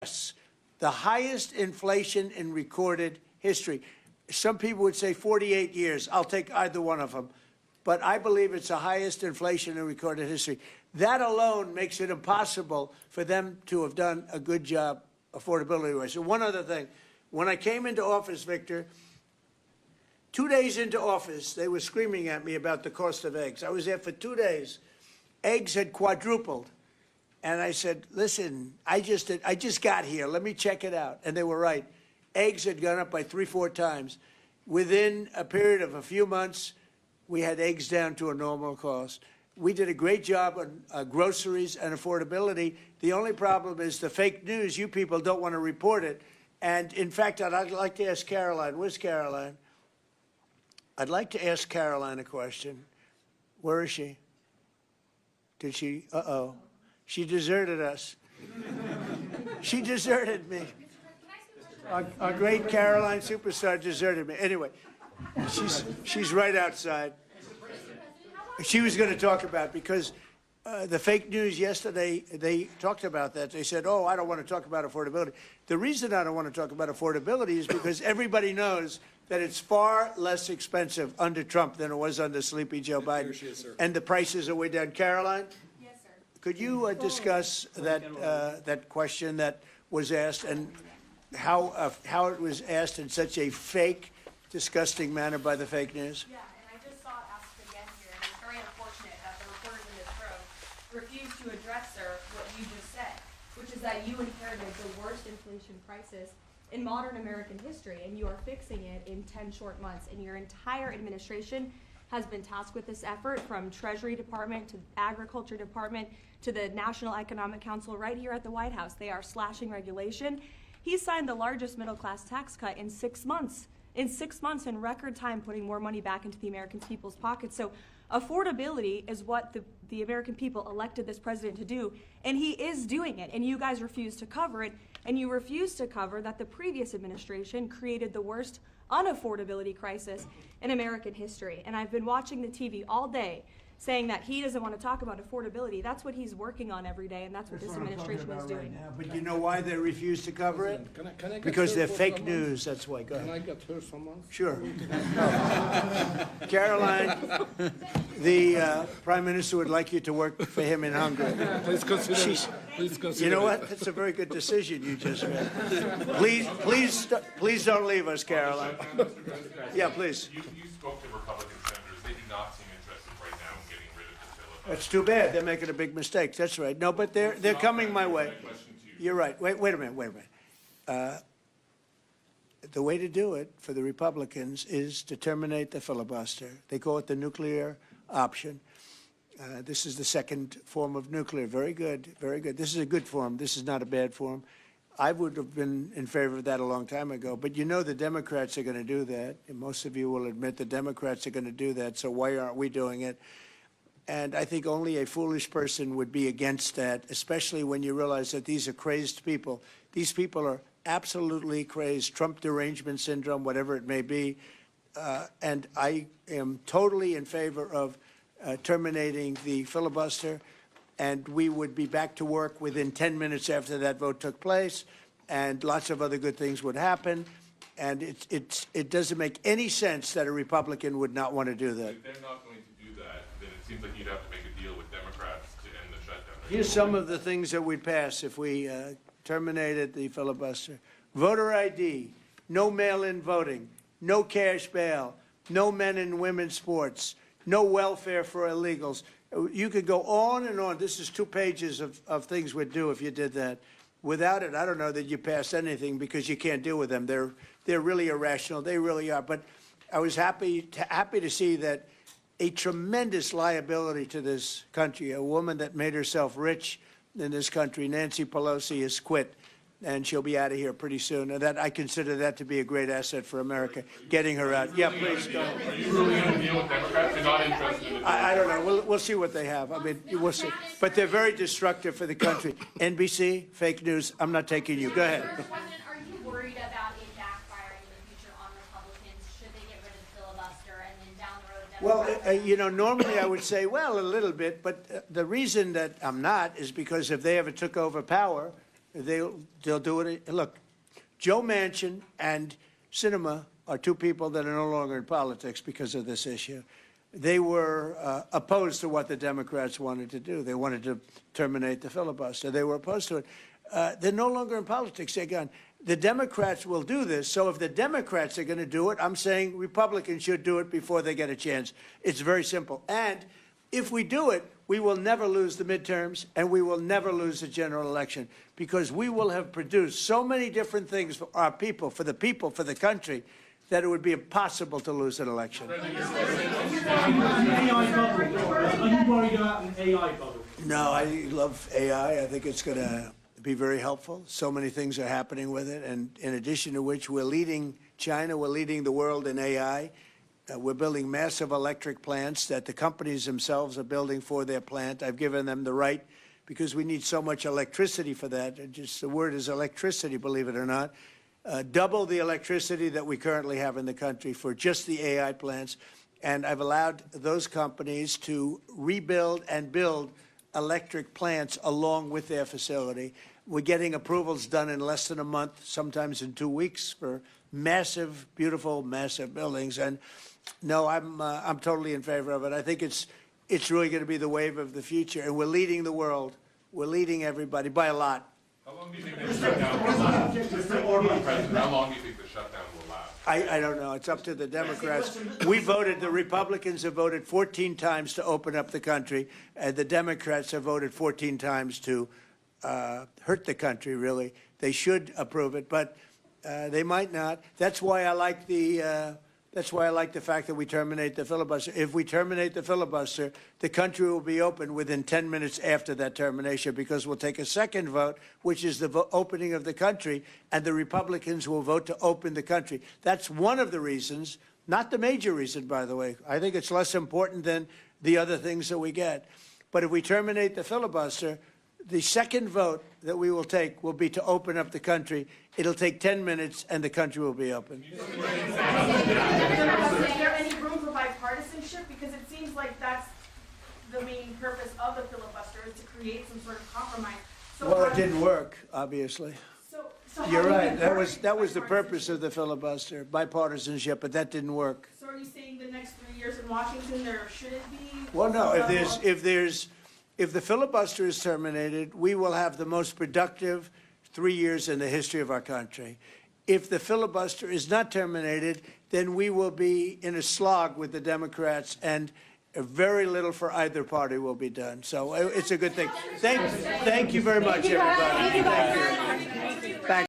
the highest inflation in recorded history. Some people would say 48 years. I'll take either one of them. But I believe it's the highest inflation in recorded history. That alone makes it impossible for them to have done a good job affordability-wise. So one other thing. When I came into office, Victor, 2 days into office, they were screaming at me about the cost of eggs. I was there for 2 days. Eggs had quadrupled. And I said, listen, I just got here. Let me check it out. And they were right. Eggs had gone up by 3-4 times. Within a period of a few months, we had eggs down to a normal cost. We did a great job on groceries and affordability. The only problem is the fake news. You people don't want to report it. And in fact, I'd like to ask Karoline. Where's Karoline? I'd like to ask Karoline a question. Where is she? Did she? Uh-oh. She deserted us. She deserted me. Our great Karoline superstar deserted me. Anyway, she's right outside. She was going to talk about, because the fake news yesterday, they talked about that. They said, oh, I don't want to talk about affordability. The reason I don't want to talk about affordability is because everybody knows that it's far less expensive under Trump than it was under Sleepy Joe Biden. And the prices are way down. Caroline? Yes, sir. Could you discuss that question that was asked, and how it was asked in such a fake, disgusting manner by the fake news? Yeah, and I just saw it asked again here, and it's very unfortunate that the reporters in this room refused to address, sir, what you just said, which is that you inherited the worst inflation crisis in modern American history, and you are fixing it in 10 short months. And your entire administration has been tasked with this effort, from Treasury Department to Agriculture Department to the National Economic Council right here at the White House. They are slashing regulation. He signed the largest middle-class tax cut in 6 months. In 6 months, in record time, putting more money back into the American people's pockets. So affordability is what the American people elected this president to do, and he is doing it, and you guys refuse to cover it, and you refuse to cover that the previous administration created the worst unaffordability crisis in American history. And I've been watching the TV all day saying that he doesn't want to talk about affordability. That's what he's working on every day, and that's what this administration is doing. Right now. But you know why they refuse to cover it? Can I because they're fake news. That's why. Go ahead. Can I get her someone? Sure. Caroline, the Prime Minister would like you to work for him in Hungary. Please consider. You know what? That's a very good decision you just made. Please don't leave us, Caroline. Yeah, please. You spoke to Republican senators. They do not seem interested right now in getting rid of the filibuster. That's too bad. They're making a big mistake. That's right. No, but they're coming my way. You're right. Wait a minute. The way to do it for the Republicans is to terminate the filibuster. They call it the nuclear option. This is the second form of nuclear. Very good. Very good. This is a good form. This is not a bad form. I would have been in favor of that a long time ago. But you know the Democrats are going to do that. And most of you will admit the Democrats are going to do that. So why aren't we doing it? And I think only a foolish person would be against that, especially when you realize that these are crazed people. These people are absolutely crazed, Trump derangement syndrome, whatever it may be. And I am totally in favor of terminating the filibuster. And we would be back to work within 10 minutes after that vote took place, and lots of other good things would happen. And it doesn't make any sense that a Republican would not want to do that. If they're not going to do that, then it seems like you'd have to make a deal with Democrats to end the shutdown. Here's some of the things that we'd pass if we terminated the filibuster. Voter ID, no mail-in voting, no cash bail, no men and women's sports, no welfare for illegals. You could go on and on. This is 2 pages of things we'd do if you did that. Without it, I don't know that you pass anything, because you can't deal with them. They're really irrational. They really are. But I was happy to see that a tremendous liability to this country, a woman that made herself rich in this country, Nancy Pelosi, has quit. And she'll be out of here pretty soon. And I consider that to be a great asset for America, getting her out. Yeah, please go. Are you really going to deal with Democrats? You're not interested in it? I don't know. We'll see what they have. I mean, we'll see. But they're very destructive for the country. NBC, fake news. I'm not taking you. Go ahead. President, are you worried about it backfiring in the future on Republicans? Should they get rid of the filibuster and then down the road Democrats? Well, you know, normally I would say, well, a little bit. But the reason that I'm not is because if they ever took over power, they'll do it. Look, Joe Manchin and Sinema are two people that are no longer in politics because of this issue. They were opposed to what the Democrats wanted to do. They wanted to terminate the filibuster. They were opposed to it. They're no longer in politics. They're gone. The Democrats will do this. So if the Democrats are going to do it, I'm saying Republicans should do it before they get a chance. It's very simple. And if we do it, we will never lose the midterms and we will never lose the general election because we will have produced so many different things for our people, for the country, that it would be impossible to lose an election. AI bubble. Are you worried about an AI bubble? No, I love AI. I think it's going to be very helpful. So many things are happening with it. And in addition to which, we're leading China, we're leading the world in AI. We're building massive electric plants that the companies themselves are building for their plant. I've given them the right because we need so much electricity for that. Just the word is electricity, believe it or not. Double the electricity that we currently have in the country for just the AI plants. And I've allowed those companies to rebuild and build electric plants along with their facility. We're getting approvals done in less than a month, sometimes in 2 weeks, for massive, beautiful, massive buildings. And no, I'm totally in favor of it. I think it's really going to be the wave of the future, and we're leading the world. We're leading everybody by a lot. How long do you think the shutdown will last? Mr. Orban, President, how long do you think the shutdown will last? I don't know. It's up to the Democrats. We voted, the Republicans have voted 14 times to open up the country, and the Democrats have voted 14 times to hurt the country, really. They should approve it, but they might not. That's why I like the fact that we terminate the filibuster. If we terminate the filibuster, the country will be open within 10 minutes after that termination because we'll take a second vote, which is the opening of the country, and the Republicans will vote to open the country. That's one of the reasons, not the major reason, by the way. I think it's less important than the other things that we get. But if we terminate the filibuster, the second vote that we will take will be to open up the country. It'll take 10 minutes, and the country will be open. Is there any room for bipartisanship? Because it seems like that's the main purpose of the filibuster, is to create some sort of compromise. So Well, it didn't work, obviously. So how You're do you right. That was encourage the purpose of the filibuster, bipartisanship, but that didn't work. So are you saying the next 3 years in Washington there shouldn't be? Well, no. If the filibuster is terminated, we will have the most productive 3 years in the history of our country. If the filibuster is not terminated, then we will be in a slog with the Democrats, and very little for either party will be done. So it's a good thing. Thank you very much, everybody. Thank you.